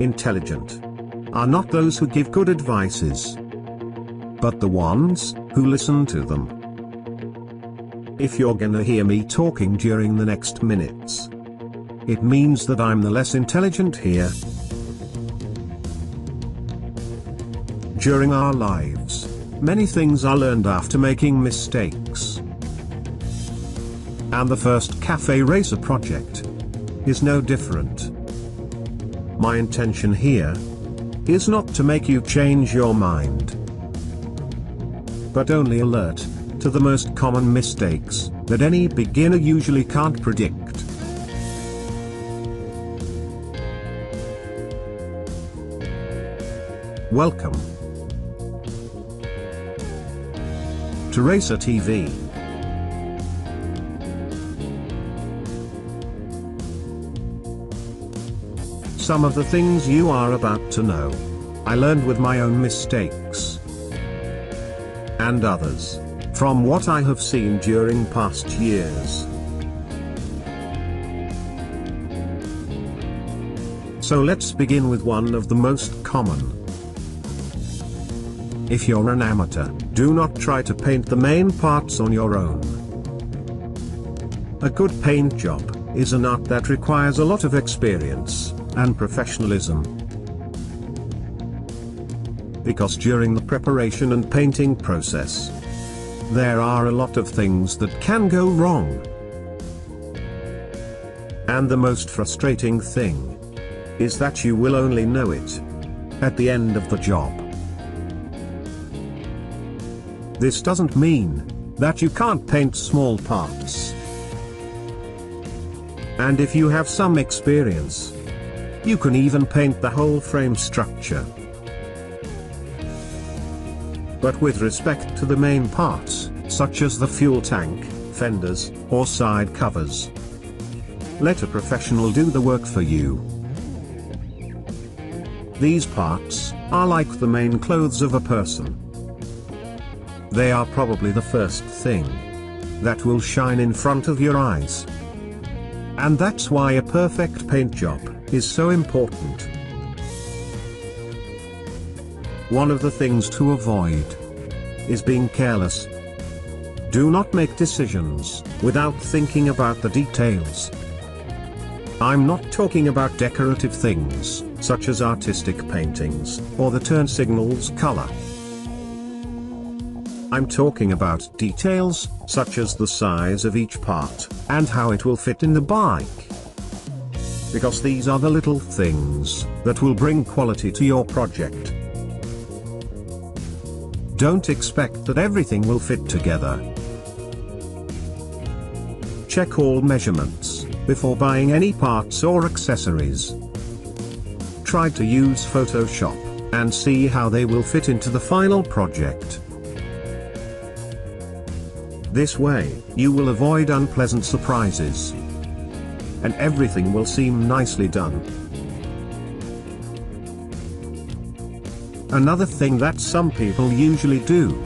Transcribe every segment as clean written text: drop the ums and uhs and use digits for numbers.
intelligent are not those who give good advices, but the ones who listen to them. If you're gonna hear me talking during the next minutes, it means that I'm the less intelligent here. During our lives, many things are learned after making mistakes. And the first Cafe Racer project is no different. My intention here is not to make you change your mind, but only alert to the most common mistakes that any beginner usually can't predict. Welcome to Racer TV. Some of the things you are about to know, I learned with my own mistakes, and others from what I have seen during past years. So let's begin with one of the most common. If you're an amateur, do not try to paint the main parts on your own. A good paint job is an art that requires a lot of experience and professionalism. Because during the preparation and painting process, there are a lot of things that can go wrong. And the most frustrating thing is that you will only know it at the end of the job. This doesn't mean that you can't paint small parts. And if you have some experience, you can even paint the whole frame structure. But with respect to the main parts, such as the fuel tank, fenders, or side covers, let a professional do the work for you. These parts are like the main clothes of a person. They are probably the first thing that will shine in front of your eyes. And that's why a perfect paint job is so important. One of the things to avoid is being careless. Do not make decisions without thinking about the details. I'm not talking about decorative things, such as artistic paintings, or the turn signal's color. I'm talking about details, such as the size of each part, and how it will fit in the bike. Because these are the little things that will bring quality to your project. Don't expect that everything will fit together. Check all measurements before buying any parts or accessories. Try to use Photoshop and see how they will fit into the final project. This way, you will avoid unpleasant surprises, and everything will seem nicely done. Another thing that some people usually do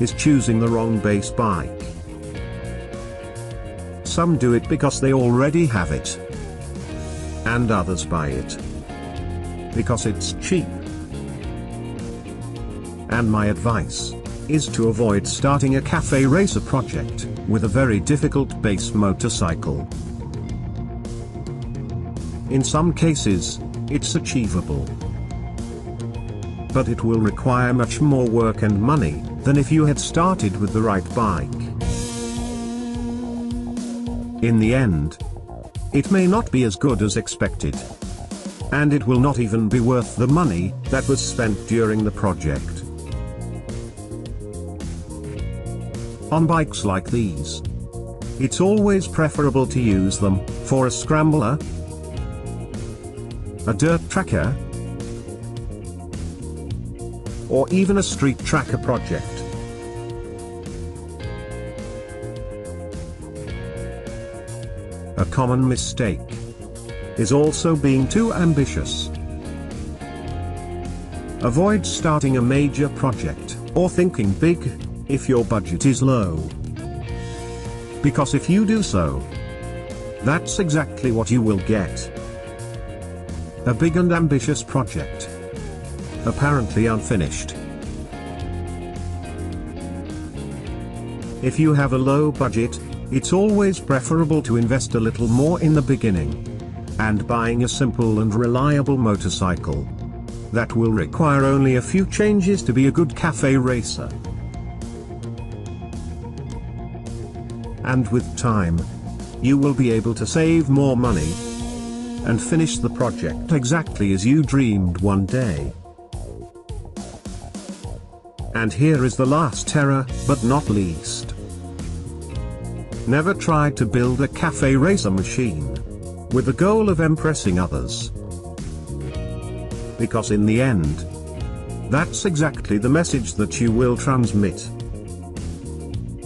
is choosing the wrong base bike. Some do it because they already have it, and others buy it because it's cheap. And my advice is to avoid starting a Cafe Racer project with a very difficult base motorcycle. In some cases, it's achievable, but it will require much more work and money than if you had started with the right bike. In the end, it may not be as good as expected, and it will not even be worth the money that was spent during the project. On bikes like these, it's always preferable to use them for a scrambler, a dirt tracker, or even a street tracker project. A common mistake is also being too ambitious. Avoid starting a major project or thinking big if your budget is low. Because if you do so, that's exactly what you will get. A big and ambitious project. Apparently unfinished. If you have a low budget, it's always preferable to invest a little more in the beginning. And buying a simple and reliable motorcycle that will require only a few changes to be a good cafe racer. And with time, you will be able to save more money and finish the project exactly as you dreamed one day. And here is the last error, but not least. Never try to build a cafe racer machine with the goal of impressing others. Because in the end, that's exactly the message that you will transmit.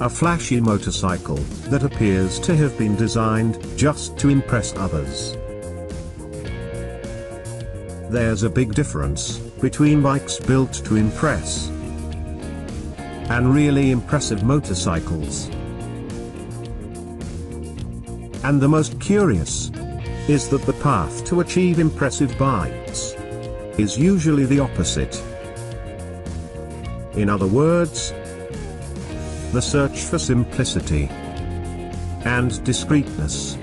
A flashy motorcycle that appears to have been designed just to impress others. There's a big difference between bikes built to impress and really impressive motorcycles. And the most curious is that the path to achieve impressive bikes is usually the opposite. In other words, the search for simplicity and discreetness.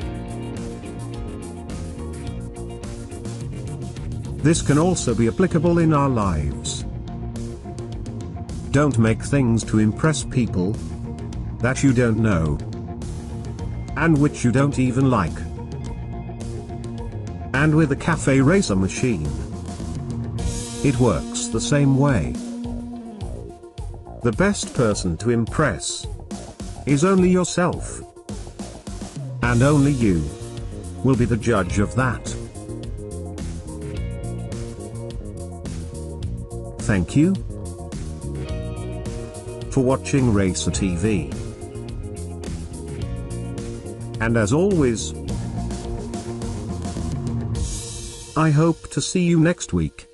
This can also be applicable in our lives. Don't make things to impress people that you don't know and which you don't even like. And with a cafe racer machine, it works the same way. The best person to impress is only yourself. And only you will be the judge of that. Thank you for watching Racer TV. And as always, I hope to see you next week.